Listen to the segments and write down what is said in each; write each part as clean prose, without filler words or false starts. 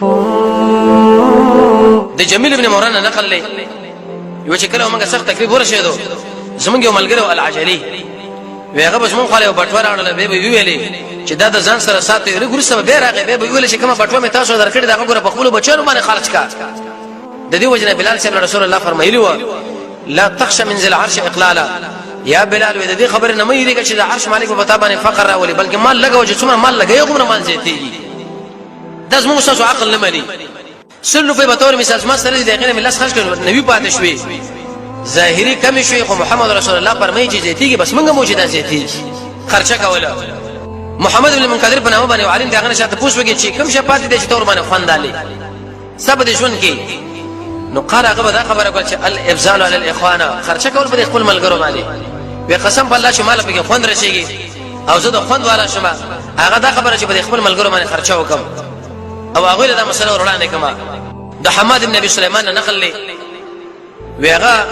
د جمیل ابن مورانا نقل لې یو چې کله موږ سخت تکلیف ورشېدو زمونږ یو ملګری العجلی ویغه بس مونږ خاله بټوار اړل به ویلې چې دا د ځان سره ساتي ورګور سره به راغی به ویل چې کومه بټوه مې تاسو درکړې دا وګوره په خپل بچو باندې خرج کا د دې وجنه بلال صاحب رسول الله فرمایلی و لا تخشى من ذي العرش اقلالا یا بلال وې د دې خبره نه مې لري چې د عرش مالک په پتا باندې فقر راولي بلکې مال لګو چې څومره مال لګي غوړه مال زیاتېږي د زموږ تاسو عقل نه ملي سلو په بتور مثال ما سره د یقین ملت خرج کړو نبی پاتې شوي ظاهري کم شوي خو محمد رسول الله فرمایي چې زیاتېږي بس موږ موجوده زیاتېږي خرچه کوله محمد بن منقدر په نامه باندې عالم دغه نشاته پوښتنه چې کوم شپات دي چې تور باندې خواندالي سبد ژوند کې نو قال هغه دا خبره کول چې الابذال علی الاخوان خرچه کول په خپل ملګرو باندې به قسم په الله چې مال په خوند راشيږي او زه د خوند والا شمه هغه دا خبره چې په خپل ملګرو باندې خرچه وکم او هغه له مسله ورانه کما د حماد بن ابي سليمان نقل لي ویغه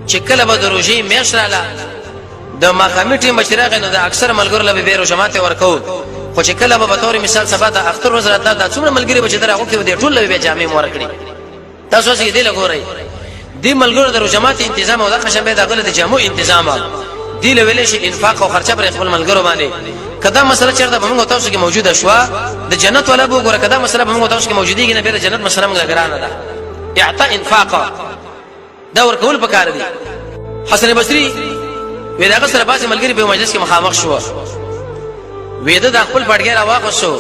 چې کله به دروژي میشراله د ما کمیټي مشرغه نه د اکثر ملګرو له بیرو جماعت ورکو خو چې کله به تور مثال سبا د اختر ورځ راته د څومره ملګری به چې درغه کې د ټول به جامع ورکړي تاسو چې دی لګورئ دی ملګرو د جماعت تنظیم او د خشبه د غلط جامع تنظیم دی له ویلې شي انفاق او خرچه پر خپل ملګرو باندې کدا مسله چیرته موږ تاسو کې موجوده شو د جنت ولا به ګوره کدا مسله موږ تاسو کې موجودیږي نه به جنت مسله موږ ګرانه ده اعطاء انفاق دا ورکول پکار دي حسن بصري ودا سره باسي ملګری په مجلس کې مخامخ شو وېدا د خپل پړګر واغوسو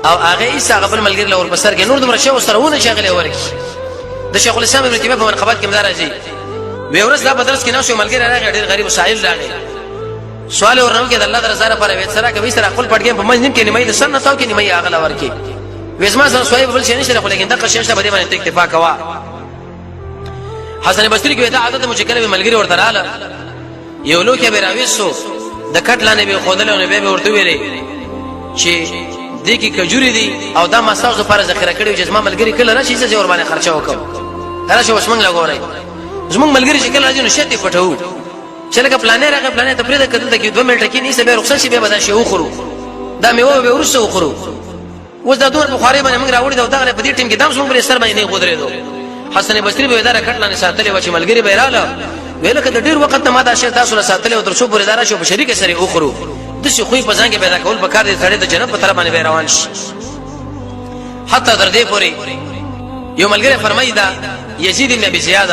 او هغه ایسا خپل ملګری لور بسر کې نور دمر شو سرونه شغله ورکی د شیخ الاسلام ابن تیمیه په منقبات کې مدارجي وی ورس دا بدرس کې نشو ملګری راغی ډېر غریب سائل راغی سوال ورنو کې د الله درزاره پر وې سره کوي سره خپل پړګر په منځ کې نیمه د سن تاو کې نیمه هغه ورکی وېزما سره سوای بل شي نشه خو لیکن دغه شیشه بده باندې اکتفا کوا حسن بصري کې دا عادت مشکله ملګری ورته رااله یو لو کې به راويسو د کټلانه به خودل او به ورته ویلې چې دې کې کجوري دي او دا مساج لپاره ذخیره کړی چې زما ملګری کله راشي چې ور باندې خرچه وکم راشه وسمنګ لګورای زمونږ ملګری چې کله راځي نو شته پټو چې لکه پلانې راغی پلانې ته پرې د کده کې 2 منټه کې نیسه به رخصت شي به بدا شي وخورو دا میوه به ورسره وخورو اوس دا دور بخاری باندې موږ راوړی دا دغه په دې ټیم کې دام څومره پر سر باندې نه غودرېدو حسن بصري به دا کټلانه ساتلې و چې ملګری به رااله ویل کده ډیر وخت ما دا شی تاسو له ساتلې او تر څو پورې دارا شو په شریک سره وخورو د شي خوې په ځان کې پیدا کول پکار دي سړی د جنت په طرف باندې روان شي حتی در دې پورې یو ملګری فرمایي دا یزید بن ابي زیاد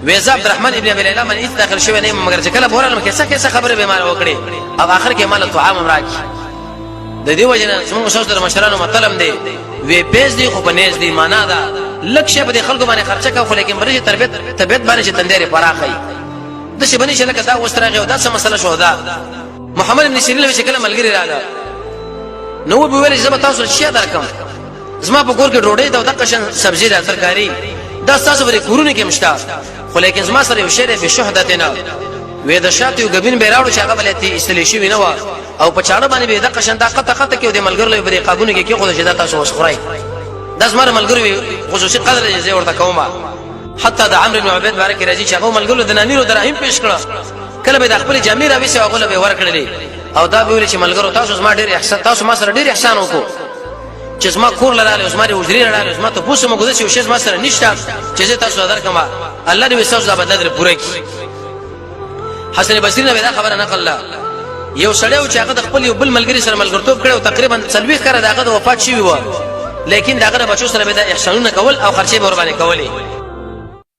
ویزا عبدالرحمن ابن ابي ليلى من اذ داخل شوی نه مگر چې کله بورل مکه څه خبره به مال وکړي او اخر کې مال طعام راکی د دې وجنه زموږ شاوسته مشرانو مطلب دی وی پیس دی خو بنیز دی معنا دا لکه په خلکو باندې خرچه کوي لیکن برجه تربیت باندې چې تندې پراخي د شي بنې شلکه دا وستراغه او دا څه مسله شو دا محمد بن سیرین له شکل ملګری راغله نو به ویل زما تاسو شي درکم زما په کور کې ډوډۍ دا د قشن سبزی دا ترکاری دا تاسو ورې کورونه کې مشتا خو لیکن زما سره یو شری به شهادتنا وې د شاتیو غبین به راوړو چې هغه بلته استلی شي وینه او په چاړه باندې به د قشن دا قطه کې د ملګر له بری قابونه کې خو د شدا تاسو وسخرای د زمره ملګری خصوصي قدر یې زه ورته کومه حتی د عمرو بن عبید بارک راځي چې هغه ملګرو د نانیرو دراهم پیش کړه کله به د خپل جامع راوي سي هغه به ورکړلې او دا به ویل چې ملګرو تاسو ما ډېر احسان تاسو ما سره ډېر احسان وکړو چې زما کور لاله زما د وجري لاله زما ته پوسه مګو دې شي ما سره نشته چې تاسو درکما الله دې تاسو د بدل پوره کړي حسن بصري نه دا خبره نقل لا یو سړیو چې هغه د خپل یو بل ملګری سره ملګرتوب کړو تقریبا 30 کړه داغه د وفات شوی و لیکن داغه بچو سره به د احسانونه کول او خرچه به ور باندې کولې